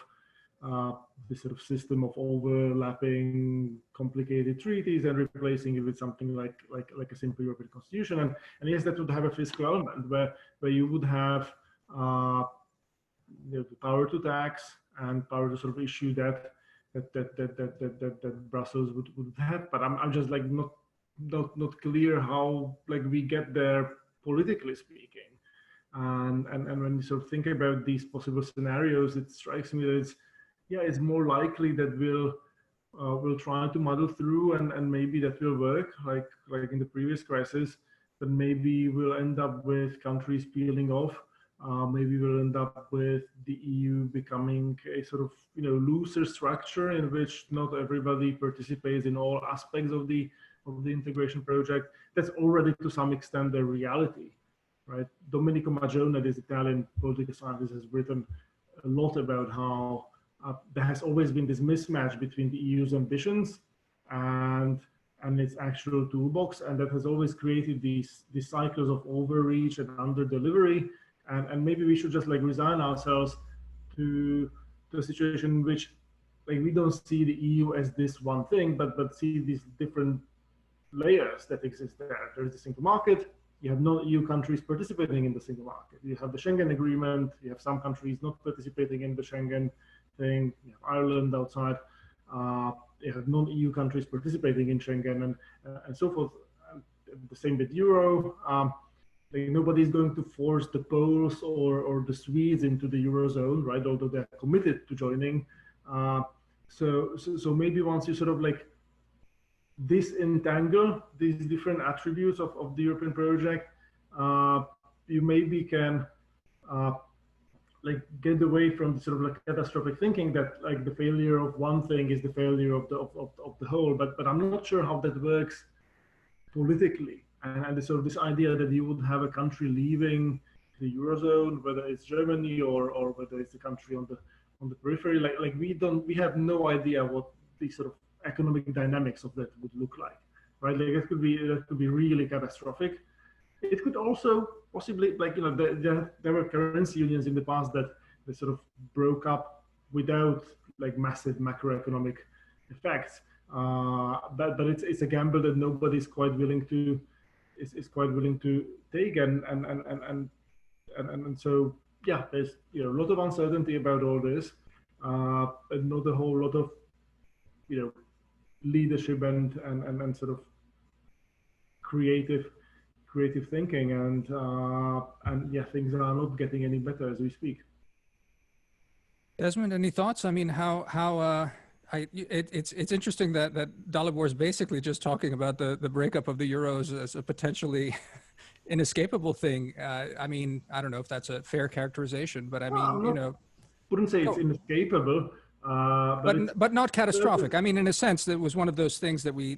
this sort of system of overlapping complicated treaties and replacing it with something like a simple European constitution. And yes, that would have a fiscal element where you would have the power to tax and power to sort of issue that Brussels would have. But I'm just like not clear how like we get there politically speaking. And when you sort of think about these possible scenarios, it strikes me that it's more likely that we'll try to muddle through and maybe that will work like in the previous crisis, but maybe we'll end up with countries peeling off. Maybe we'll end up with the EU becoming a sort of looser structure in which not everybody participates in all aspects of the integration project. That's already to some extent the reality, right? Domenico Maggione, this Italian political scientist, has written a lot about how there has always been this mismatch between the EU's ambitions and its actual toolbox, and that has always created these cycles of overreach and under delivery. And maybe we should just like resign ourselves to a situation in which like we don't see the EU as this one thing, but see these different layers that exist there. There is the single market. You have non-EU countries participating in the single market. You have the Schengen agreement. You have some countries not participating in the Schengen thing. You have Ireland outside. You have non-EU countries participating in Schengen and so forth. The same with Euro. Like nobody's going to force the Poles or the Swedes into the eurozone, right? Although they're committed to joining. So maybe once you sort of like disentangle these different attributes of the European project, you maybe can like get away from the sort of like catastrophic thinking that like the failure of one thing is the failure of the whole. But I'm not sure how that works politically. And so this idea that you would have a country leaving the eurozone, whether it's Germany or whether it's a country on the periphery, like we have no idea what the sort of economic dynamics of that would look like, right? Like that could be really catastrophic. It could also possibly, like there were currency unions in the past that sort of broke up without like massive macroeconomic effects. But it's a gamble that nobody's quite willing to take, and so yeah, there's a lot of uncertainty about all this, and not a whole lot of leadership and sort of creative thinking, and yeah, things are not getting any better as we speak. Desmond, any thoughts? I mean, it's interesting that Dalibor is basically just talking about the breakup of the euros as a potentially inescapable thing. I mean, I don't know if that's a fair characterization, but I mean, wouldn't say it's inescapable, but not catastrophic. I mean, in a sense, it was one of those things that we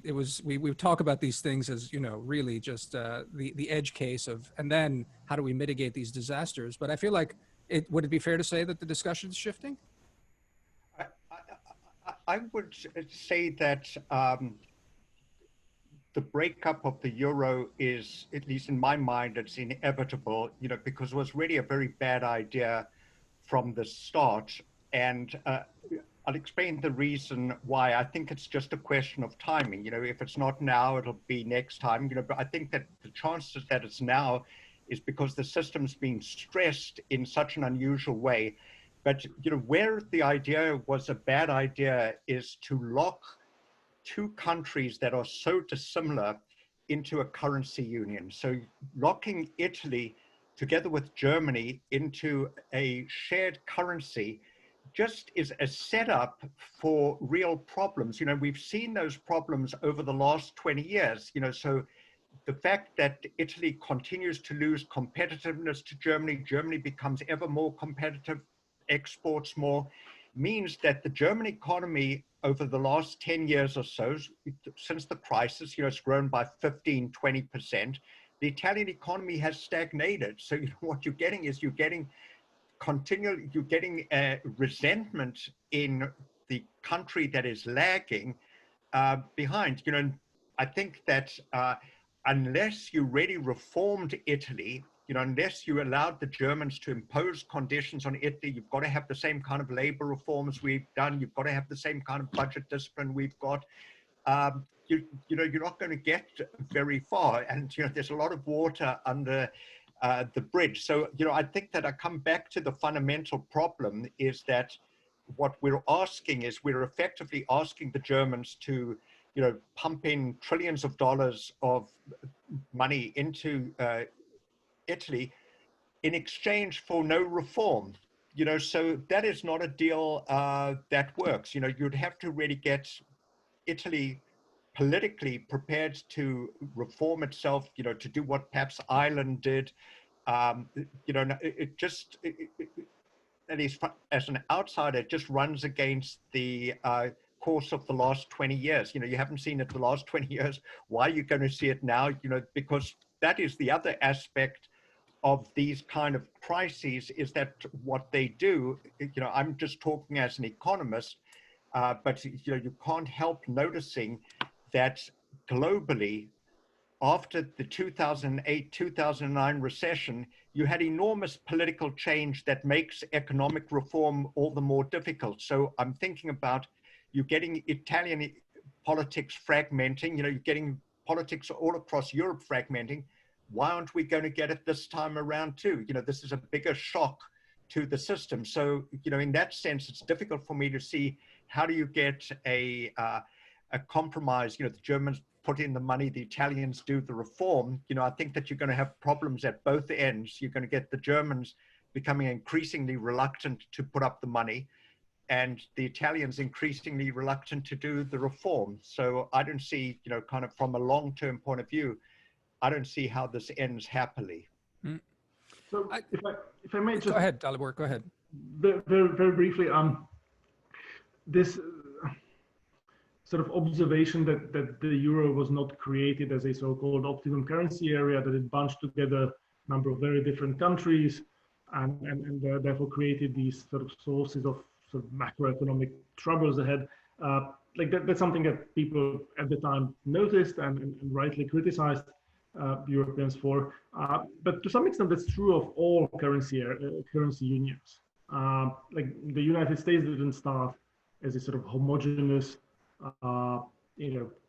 talk about these things as really just the edge case of, and then how do we mitigate these disasters? But I feel like would it be fair to say that the discussion is shifting? I would say that the breakup of the euro is, at least in my mind, it's inevitable, because it was really a very bad idea from the start. And I'll explain the reason why. I think it's just a question of timing. If it's not now, it'll be next time. But I think that the chances that it's now is because the system's being stressed in such an unusual way. But where the idea was a bad idea is to lock two countries that are so dissimilar into a currency union. So locking Italy together with Germany into a shared currency just is a setup for real problems. We've seen those problems over the last 20 years. So the fact that Italy continues to lose competitiveness to Germany, Germany becomes ever more competitive, exports more, means that the German economy over the last 10 years or so, since the crisis, it's grown by 15–20%. The Italian economy has stagnated. So what you're getting is resentment in the country that is lagging behind. I think that unless you really reformed Italy, unless you allowed the Germans to impose conditions on Italy, you've got to have the same kind of labor reforms we've done. You've got to have the same kind of budget discipline we've got. You're not going to get very far. And there's a lot of water under the bridge. So, I think that I come back to the fundamental problem is that what we're asking is we're effectively asking the Germans to, pump in trillions of dollars of money into Italy in exchange for no reform. So that is not a deal that works. You'd have to really get Italy politically prepared to reform itself, to do what perhaps Ireland did. At least as an outsider, it just runs against the course of the last 20 years. You haven't seen it the last 20 years. Why are you going to see it now? Because that is the other aspect of these kind of crises, is that what they do, I'm just talking as an economist, but you can't help noticing that globally, after the 2008-2009 recession, you had enormous political change that makes economic reform all the more difficult. So I'm thinking about you getting Italian politics fragmenting, you're getting politics all across Europe fragmenting. Why aren't we going to get it this time around too? This is a bigger shock to the system. So, in that sense, it's difficult for me to see how do you get a compromise. The Germans put in the money, the Italians do the reform. I think that you're going to have problems at both ends. You're going to get the Germans becoming increasingly reluctant to put up the money, and the Italians increasingly reluctant to do the reform. So I don't see, kind of from a long-term point of view, I don't see how this ends happily. So if I may just... Go ahead, Dalibor, go ahead. Very, very briefly, this sort of observation that the euro was not created as a so-called optimum currency area, that it bunched together a number of very different countries and therefore created these sort of sources of sort of macroeconomic troubles ahead. That's something that people at the time noticed and rightly criticized Europeans for. But to some extent, that's true of all currency unions. Like the United States didn't start as a sort of homogeneous,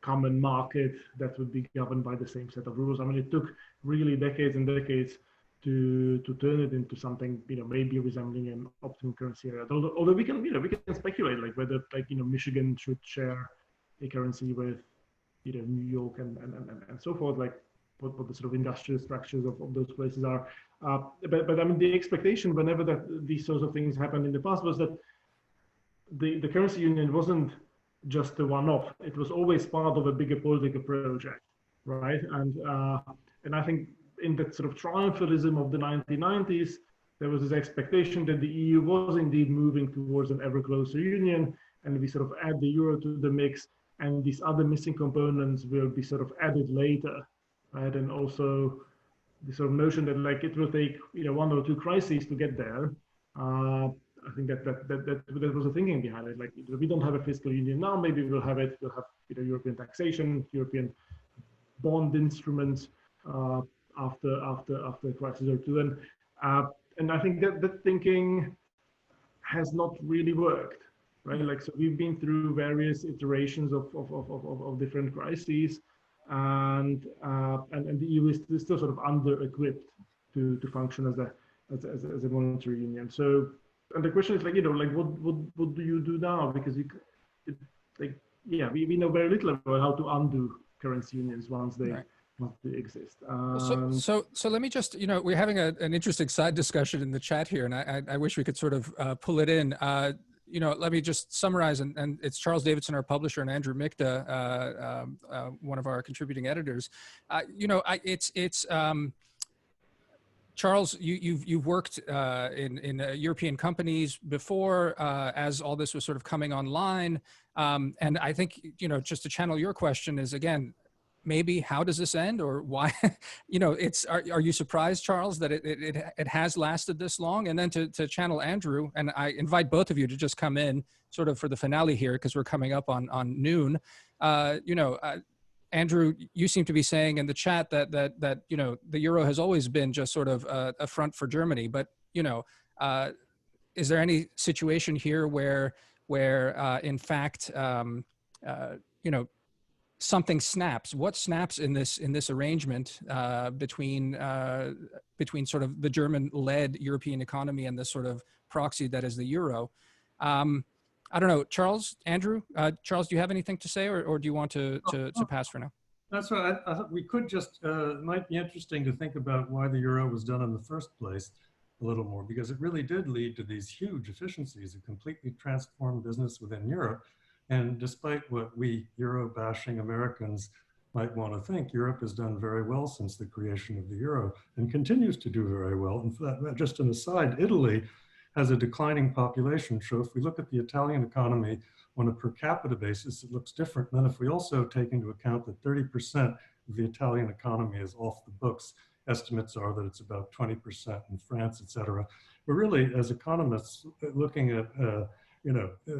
common market that would be governed by the same set of rules. I mean, it took really decades and decades to turn it into something, maybe resembling an optimum currency area. Although we can speculate like whether Michigan should share a currency with, New York and so forth, like what the sort of industrial structures of those places are. But I mean, the expectation whenever these sorts of things happened in the past was that the currency union wasn't just a one-off. It was always part of a bigger political project, right? And I think in that sort of triumphalism of the 1990s, there was this expectation that the EU was indeed moving towards an ever closer union, and we sort of add the euro to the mix, and these other missing components will be sort of added later, right? And also the sort of notion that like it will take one or two crises to get there. I think that was the thinking behind it. Like we don't have a fiscal union now, maybe we'll have it. We'll have European taxation, European bond instruments after a crisis or two, and I think that thinking has not really worked, right? Like so we've been through various iterations of different crises, and the EU is still sort of under-equipped to function as a monetary union. So. And the question is like, what do you do now? Because we know very little about how to undo currency unions once they exist. So let me just, we're having an interesting side discussion in the chat here, and I wish we could sort of pull it in. Let me just summarize, and it's Charles Davidson, our publisher, and Andrew Mikta, one of our contributing editors. Charles, you've worked in European companies before as all this was sort of coming online, and I think just to channel your question is again, maybe how does this end, or why? Are you surprised, Charles, that it has lasted this long? And then to channel Andrew, and I invite both of you to just come in sort of for the finale here because we're coming up on noon. Andrew, you seem to be saying in the chat that the euro has always been just sort of a front for Germany. But is there any situation here where in fact something snaps. What snaps in this arrangement between sort of the German-led European economy and this sort of proxy that is the euro? I don't know, Charles, Andrew, Charles, do you have anything to say, or do you want to pass for now? That's right. I thought we could just, it might be interesting to think about why the euro was done in the first place a little more, because it really did lead to these huge efficiencies. It completely transformed business within Europe. And despite what we euro-bashing Americans might want to think, Europe has done very well since the creation of the euro and continues to do very well. And for that, just an aside, Italy has a declining population. So if we look at the Italian economy on a per capita basis, it looks different. And then if we also take into account that 30% of the Italian economy is off the books, estimates are that it's about 20% in France, et cetera. We're really, as economists, looking at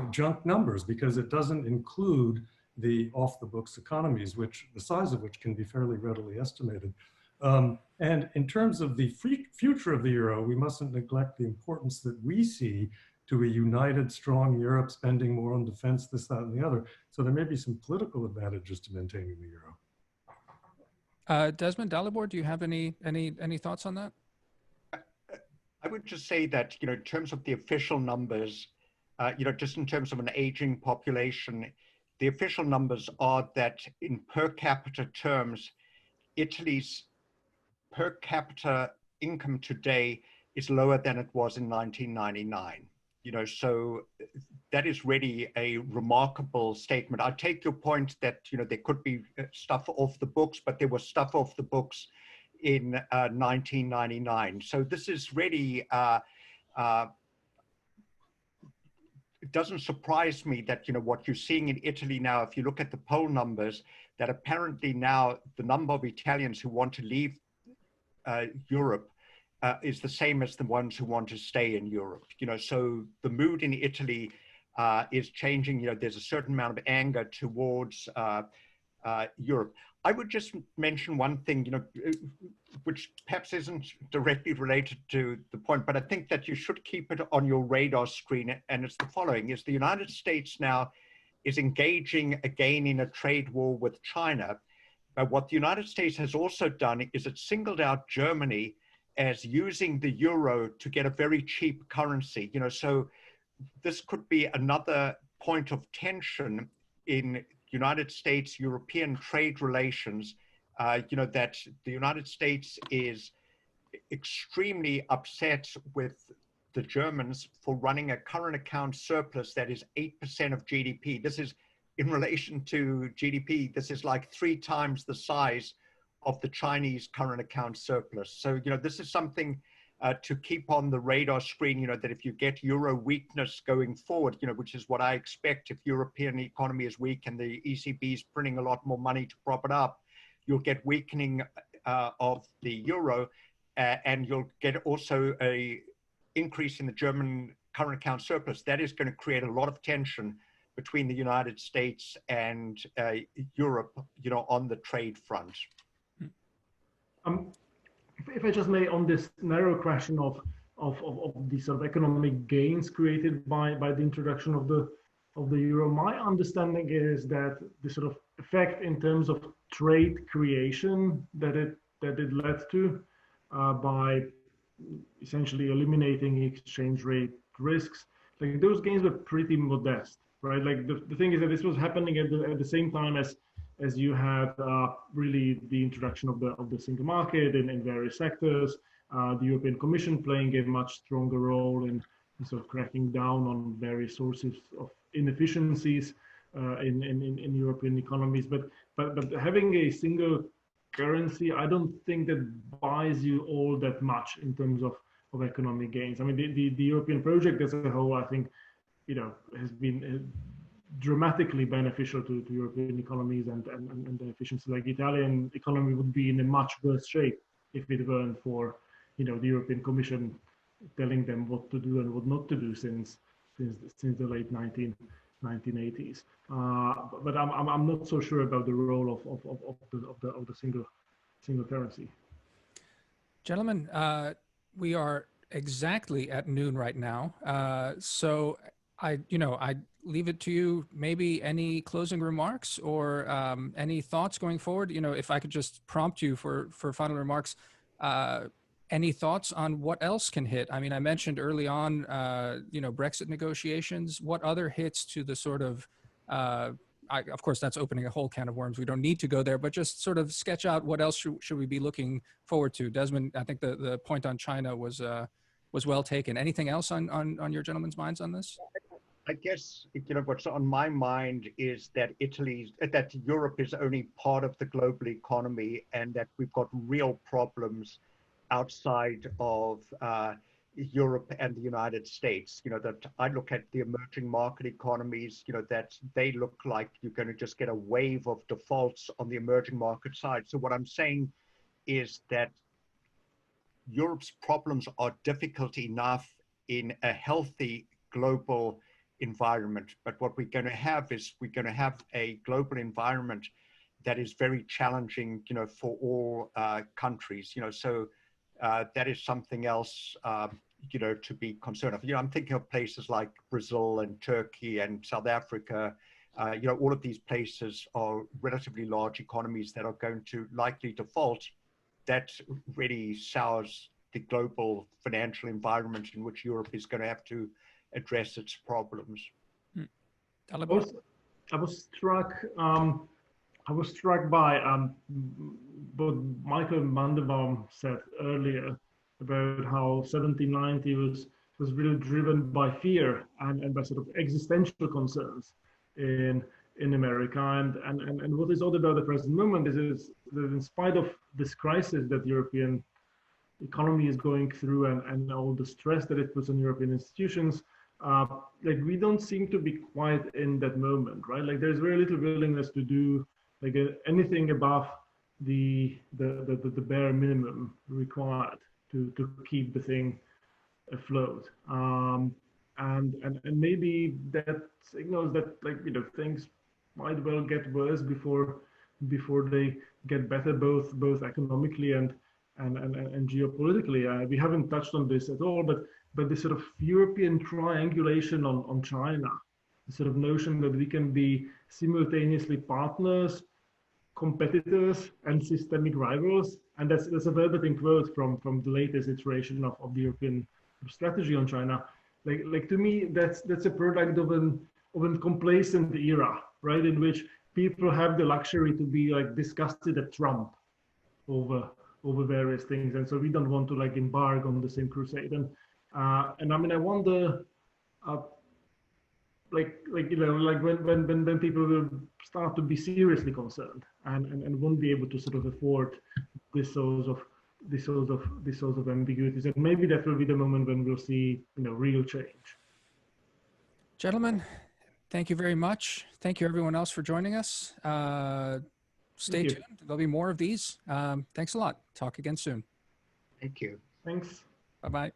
junk numbers, because it doesn't include the off the books economies, which the size of which can be fairly readily estimated. And in terms of the future of the euro, we mustn't neglect the importance that we see to a united, strong Europe spending more on defense, this, that, and the other. So there may be some political advantages to maintaining the euro. Desmond, Dalibor, do you have any thoughts on that? I would just say that, in terms of the official numbers, just in terms of an aging population, the official numbers are that in per capita terms, Italy's per capita income today is lower than it was in 1999. So that is really a remarkable statement. I take your point that, there could be stuff off the books, but there was stuff off the books in 1999. So this is really, it doesn't surprise me that, what you're seeing in Italy now, if you look at the poll numbers, that apparently now the number of Italians who want to leave Europe is the same as the ones who want to stay in Europe. So the mood in Italy is changing. There's a certain amount of anger towards Europe. I would just mention one thing, which perhaps isn't directly related to the point, but I think that you should keep it on your radar screen. And it's the following: is the United States now is engaging again in a trade war with China. But what the United States has also done is it singled out Germany as using the euro to get a very cheap currency. So this could be another point of tension in United States-European trade relations, that the United States is extremely upset with the Germans for running a current account surplus that is 8% of GDP. This is, in relation to GDP, this is like 3 times the size of the Chinese current account surplus. So, this is something to keep on the radar screen, that if you get euro weakness going forward, which is what I expect, if European economy is weak and the ECB is printing a lot more money to prop it up, you'll get weakening of the euro, and you'll get also a increase in the German current account surplus. That is going to create a lot of tension between the United States and Europe, on the trade front. If I just may, on this narrow question of the sort of economic gains created by the introduction of the euro, my understanding is that the sort of effect in terms of trade creation that it led to by essentially eliminating exchange rate risks, like those gains were pretty modest, right? Like the thing is that this was happening at the same time as you had really the introduction of the single market in various sectors, the European Commission playing a much stronger role in sort of cracking down on various sources of inefficiencies in European economies. But having a single currency, I don't think that buys you all that much in terms of economic gains. I mean, the European project as a whole, I think, has been dramatically beneficial to European economies and the efficiency. Like the Italian economy would be in a much worse shape if it weren't for, the European Commission telling them what to do and what not to do since the late 1980s. But I'm not so sure about the role of the single currency. Gentlemen, we are exactly at noon right now. So I'd leave it to you. Maybe any closing remarks or any thoughts going forward? You know, if I could just prompt you for final remarks, any thoughts on what else can hit? I mean, I mentioned early on, you know, Brexit negotiations. What other hits to the sort of, of course, that's opening a whole can of worms. We don't need to go there, but just sort of sketch out what else should we be looking forward to. Desmond, I think the point on China was well taken. Anything else on your gentlemen's minds on this? I guess, you know, what's on my mind is that that Europe is only part of the global economy, and that we've got real problems outside of Europe and the United States. You know, that I look at the emerging market economies, you know, that they look like you're going to just get a wave of defaults on the emerging market side. So what I'm saying is that Europe's problems are difficult enough in a healthy global environment. But what we're going to have is we're going to have a global environment that is very challenging, you know, for all countries, you know, so that is something else, you know, to be concerned of. You know, I'm thinking of places like Brazil and Turkey and South Africa. You know, all of these places are relatively large economies that are going to likely default. That really sours the global financial environment in which Europe is going to have to address its problems. I was struck by what Michael Mandelbaum said earlier about how 1790 was really driven by fear and by sort of existential concerns in America. And what is odd about the present moment is that in spite of this crisis that the European economy is going through and all the stress that it puts on European institutions, like we don't seem to be quite in that moment, right? Like there's very little willingness to do like anything above the bare minimum required to keep the thing afloat. And maybe that signals that, like, you know, things might well get worse before they get better, both economically and geopolitically. We haven't touched on this at all, but the sort of European triangulation on China, the sort of notion that we can be simultaneously partners, competitors, and systemic rivals, and that's a verbatim quote from the latest iteration of the European strategy on China. Like to me, that's a product of an complacent era, right, in which people have the luxury to be like disgusted at Trump over various things, and so we don't want to like embark on the same crusade. And I mean, I wonder, like you know, like when people will start to be seriously concerned and won't be able to sort of afford this sort of ambiguities, and maybe that will be the moment when we'll see, you know, real change. Gentlemen, thank you very much. Thank you everyone else for joining us. Stay tuned. There'll be more of these. Thanks a lot. Talk again soon. Thank you. Thanks. Bye-bye.